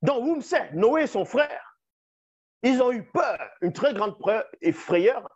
Donc, Wumse, Noé et son frère, ils ont eu peur, une très grande peur et frayeur,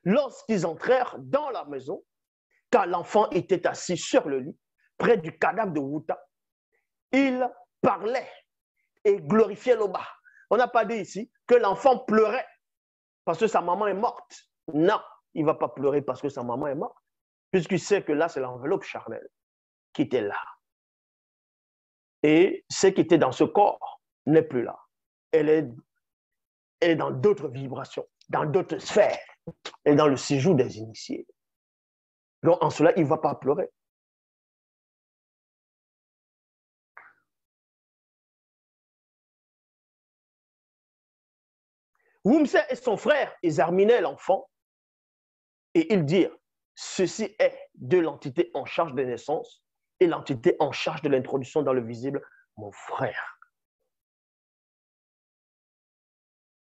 lorsqu'ils entrèrent dans la maison, car l'enfant était assis sur le lit, près du cadavre de Wouta. Il parlait et glorifiait l'Oba. On n'a pas dit ici que l'enfant pleurait parce que sa maman est morte. Non, il ne va pas pleurer parce que sa maman est morte, puisqu'il sait que là, c'est l'enveloppe charnelle qui était là. Et ce qui était dans ce corps n'est plus là. Elle est dans d'autres vibrations, dans d'autres sphères, et dans le séjour des initiés. Donc, en cela, il ne va pas pleurer. Wumse et son frère examinaient l'enfant et ils dirent, ceci est de l'entité en charge des naissances et l'entité en charge de l'introduction dans le visible, mon frère.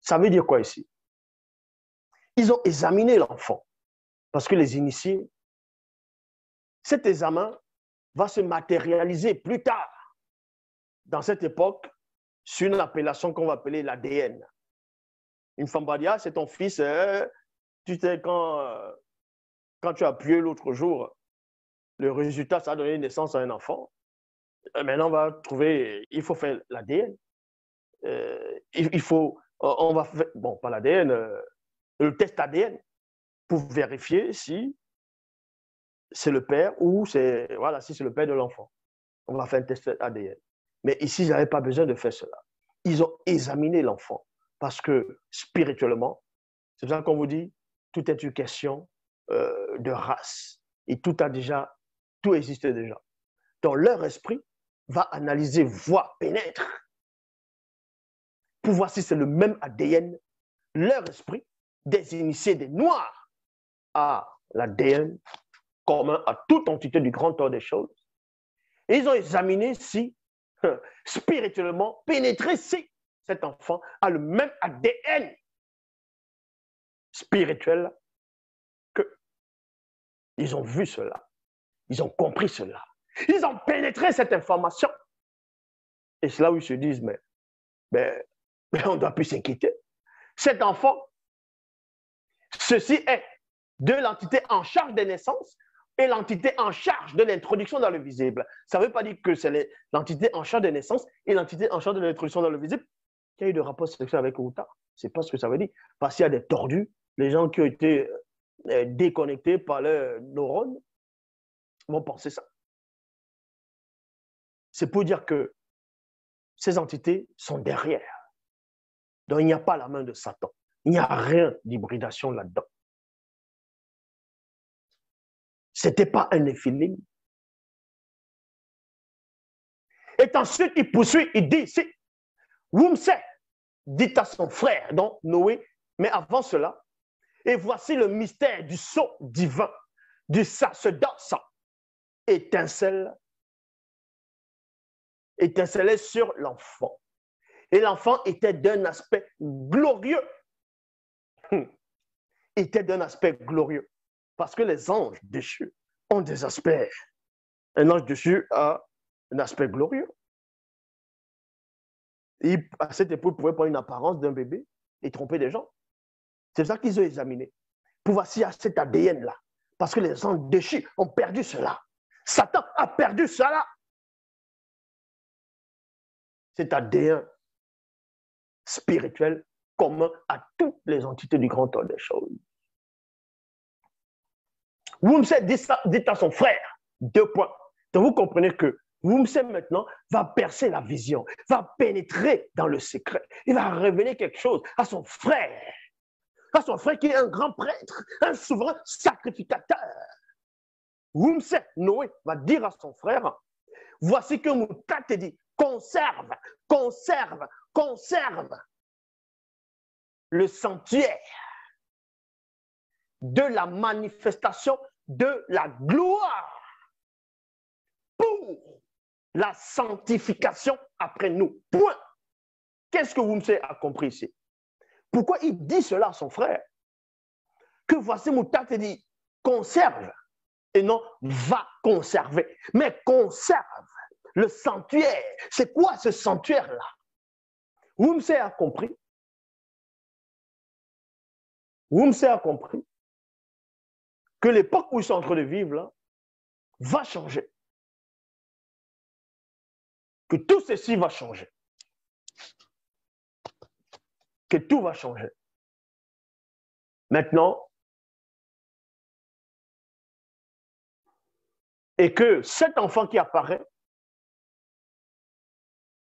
Ça veut dire quoi ici? Ils ont examiné l'enfant parce que les initiés, cet examen va se matérialiser plus tard dans cette époque sur une appellation qu'on va appeler l'ADN. Une femme va dire, c'est ton fils, tu sais, quand tu as appuyé l'autre jour, le résultat, ça a donné naissance à un enfant. Maintenant, on va trouver, il faut faire l'ADN. Il faut, on va faire, bon, pas l'ADN, le test ADN pour vérifier si c'est le père ou c'est, voilà, si c'est le père de l'enfant. On va faire un test ADN. Mais ici, ils n'avaient pas besoin de faire cela. Ils ont examiné l'enfant parce que spirituellement, c'est pour ça qu'on vous dit, tout est une question de race. Et tout existe déjà. Donc, leur esprit va analyser, voir, pénètre pour voir si c'est le même ADN. Leur esprit, des initiés, des noirs, a l'ADN commun à toute entité du grand ordre des choses. Et ils ont examiné si, spirituellement, pénétré si cet enfant a le même ADN spirituel que. Ils ont vu cela. Ils ont compris cela. Ils ont pénétré cette information. Et c'est là où ils se disent, mais on ne doit plus s'inquiéter. Cet enfant, ceci est de l'entité en charge des naissances et l'entité en charge de l'introduction dans le visible. Ça ne veut pas dire que c'est l'entité en charge des naissances et l'entité en charge de l'introduction dans le visible qui a eu de rapport sexuel avec Outa. Ce n'est pas ce que ça veut dire. Parce qu'il y a des tordus, les gens qui ont été déconnectés par leurs neurones vont penser ça. C'est pour dire que ces entités sont derrière. Donc, il n'y a pas la main de Satan. Il n'y a rien d'hybridation là-dedans. Ce n'était pas un néphilim. Et ensuite, il poursuit, il dit ici, Wumse dit à son frère, donc Noé, mais avant cela, et voici le mystère du sceau divin, du sacerdoce, étincelait sur l'enfant. Et l'enfant était d'un aspect glorieux. Était d'un aspect glorieux. Parce que les anges déchus ont des aspects. Un ange déchu a un aspect glorieux. Et à cette époque, il pouvait prendre une apparence d'un bébé et tromper des gens. C'est ça qu'ils ont examiné. Pour voir s'il y a cet ADN-là. Parce que les anges déchus ont perdu cela. Satan a perdu cela. Cet ADN spirituel commun à toutes les entités du grand ordre des choses. Wumse dit à son frère, 2 points. Donc vous comprenez que Wumse maintenant va percer la vision, va pénétrer dans le secret. Il va révéler quelque chose à son frère qui est un grand prêtre, un souverain sacrificateur. Wumse, Noé, va dire à son frère, voici que Mouta te dit, conserve le sanctuaire de la manifestation de la gloire pour la sanctification après nous. Point. Qu'est-ce que Wumse a compris ici? Pourquoi il dit cela à son frère? Que voici Mouta te dit, conserve, et non va conserver, mais conserve le sanctuaire. C'est quoi ce sanctuaire-là? Wumse a compris. Wumse a compris que l'époque où ils sont en train de vivre là va changer. Que tout ceci va changer. Que tout va changer. Maintenant, et que cet enfant qui apparaît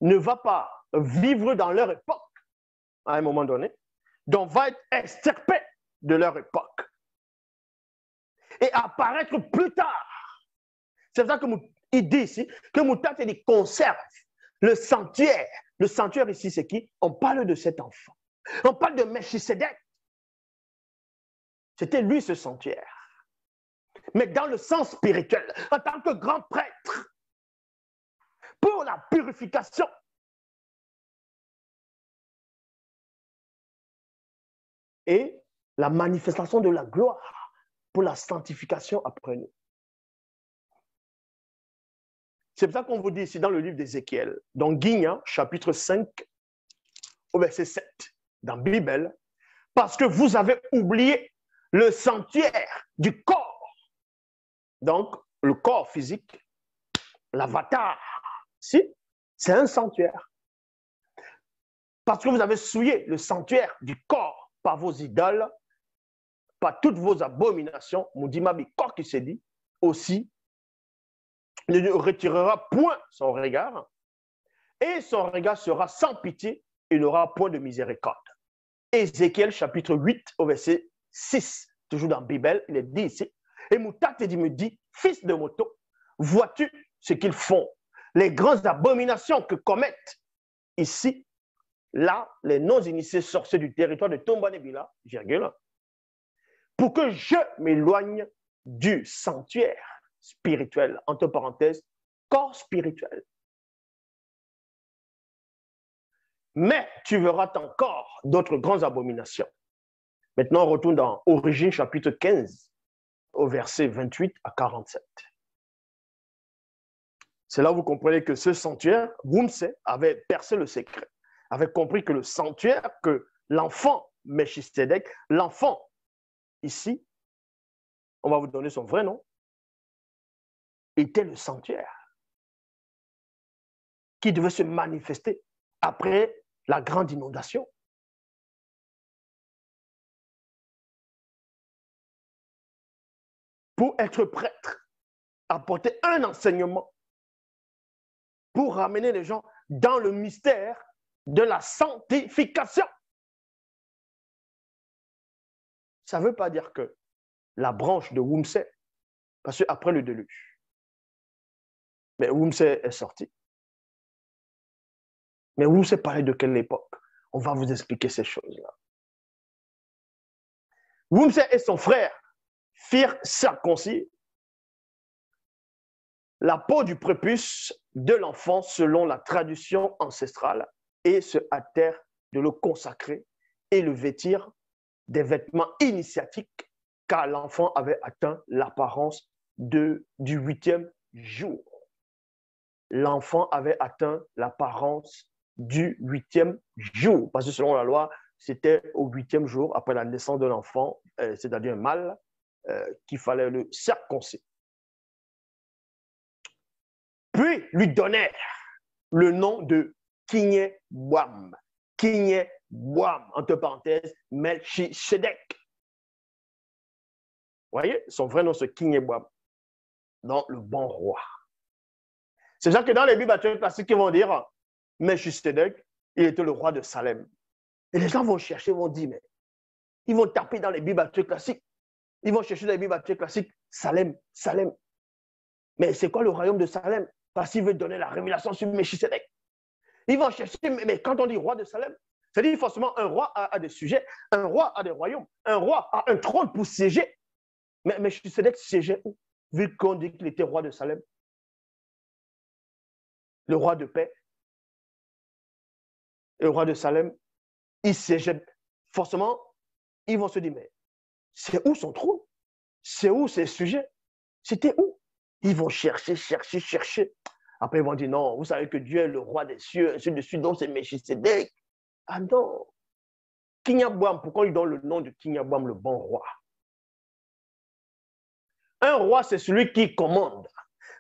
ne va pas vivre dans leur époque à un moment donné, donc va être extirpé de leur époque et apparaître plus tard. C'est pour ça qu'il dit ici que Moutat il conserve le sanctuaire. Le sanctuaire ici, c'est qui? On parle de cet enfant. On parle de Melchisedec. C'était lui ce sanctuaire. Mais dans le sens spirituel, en tant que grand prêtre, pour la purification. Et la manifestation de la gloire pour la sanctification après nous. C'est pour ça qu'on vous dit ici dans le livre d'Ézéchiel, dans Guignan, chapitre 5, au verset 7, dans la Bible, parce que vous avez oublié le sanctuaire du corps. Donc, le corps physique, l'avatar, si, c'est un sanctuaire. Parce que vous avez souillé le sanctuaire du corps par vos idoles, par toutes vos abominations, Moudimabi, corps qui s'est dit, aussi, ne retirera point son regard, et son regard sera sans pitié, il n'aura point de miséricorde. Ézéchiel chapitre 8 au verset 6, toujours dans la Bible, il est dit ici, et Moutat me dit, fils de moto, vois-tu ce qu'ils font, les grandes abominations que commettent ici, là, les non-initiés sorciers du territoire de Tombanébila, virgule, pour que je m'éloigne du sanctuaire spirituel, entre parenthèses, corps spirituel. Mais tu verras encore d'autres grandes abominations. Maintenant, on retourne dans Origine chapitre 15, au verset 28 à 47. C'est là où vous comprenez que ce sanctuaire, Wumse avait percé le secret, avait compris que le sanctuaire, que l'enfant Melchisedec, l'enfant ici, on va vous donner son vrai nom, était le sanctuaire qui devait se manifester après la grande inondation. Pour être prêtre, apporter un enseignement pour ramener les gens dans le mystère de la sanctification. Ça ne veut pas dire que la branche de Wumse, parce qu'après le déluge, mais Wumse est sorti. Mais Wumse parlait de quelle époque? On va vous expliquer ces choses-là. Wumse et son frère firent circoncire la peau du prépuce de l'enfant selon la tradition ancestrale et se hâtèrent de le consacrer et le vêtirent des vêtements initiatiques car l'enfant avait atteint l'apparence du 8e jour. L'enfant avait atteint l'apparence du 8e jour, parce que selon la loi, c'était au 8e jour, après la naissance de l'enfant, c'est-à-dire un mâle, qu'il fallait le circoncire. Puis lui donnèrent le nom de Kinyeboam. Kinyeboam, entre parenthèses, Melchisedec. Vous voyez, son vrai nom, c'est Kinyeboam. Non, le bon roi. C'est ça que dans les Bibles classiques, ils vont dire, Melchisedec, il était le roi de Salem. Et les gens vont chercher, vont dire, mais ils vont taper dans les Bibles classiques. Ils vont chercher dans les Bibles classiques, Salem, Salem. Mais c'est quoi le royaume de Salem? Parce qu'il veut donner la révélation sur Melchisedec. Ils vont chercher, mais quand on dit roi de Salem, c'est-à-dire forcément un roi a des sujets, un roi a des royaumes, un roi a un trône pour siéger. Mais Melchisedec siégeait où? Vu qu'on dit qu'il était roi de Salem. Le roi de paix. Le roi de Salem, il siégeait. Forcément, ils vont se dire, mais c'est où son trône? C'est où ses sujets? C'était où? Ils vont chercher, chercher, chercher. Après, ils vont dire, non, vous savez que Dieu est le roi des cieux, ainsi de suite, donc c'est Melchisedec. Ah non. Kinyabwam, pourquoi on lui donne le nom de Kinyabwam, le bon roi? Un roi, c'est celui qui commande.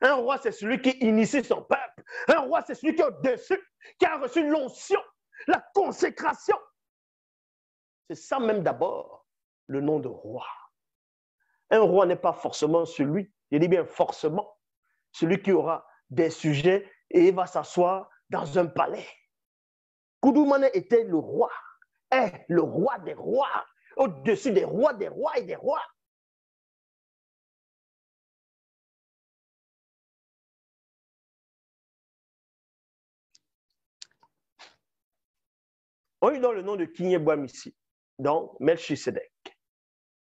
Un roi, c'est celui qui initie son peuple. Un roi, c'est celui qui est au-dessus, qui a reçu l'onction, la consécration. C'est ça même d'abord, le nom de roi. Un roi n'est pas forcément celui, je dis bien forcément, celui qui aura des sujets et va s'asseoir dans un palais. Koudoumane était le roi, est le roi des rois, au-dessus des rois et des rois. On lui donne le nom de Kinyebwam ici, donc Melchisedec.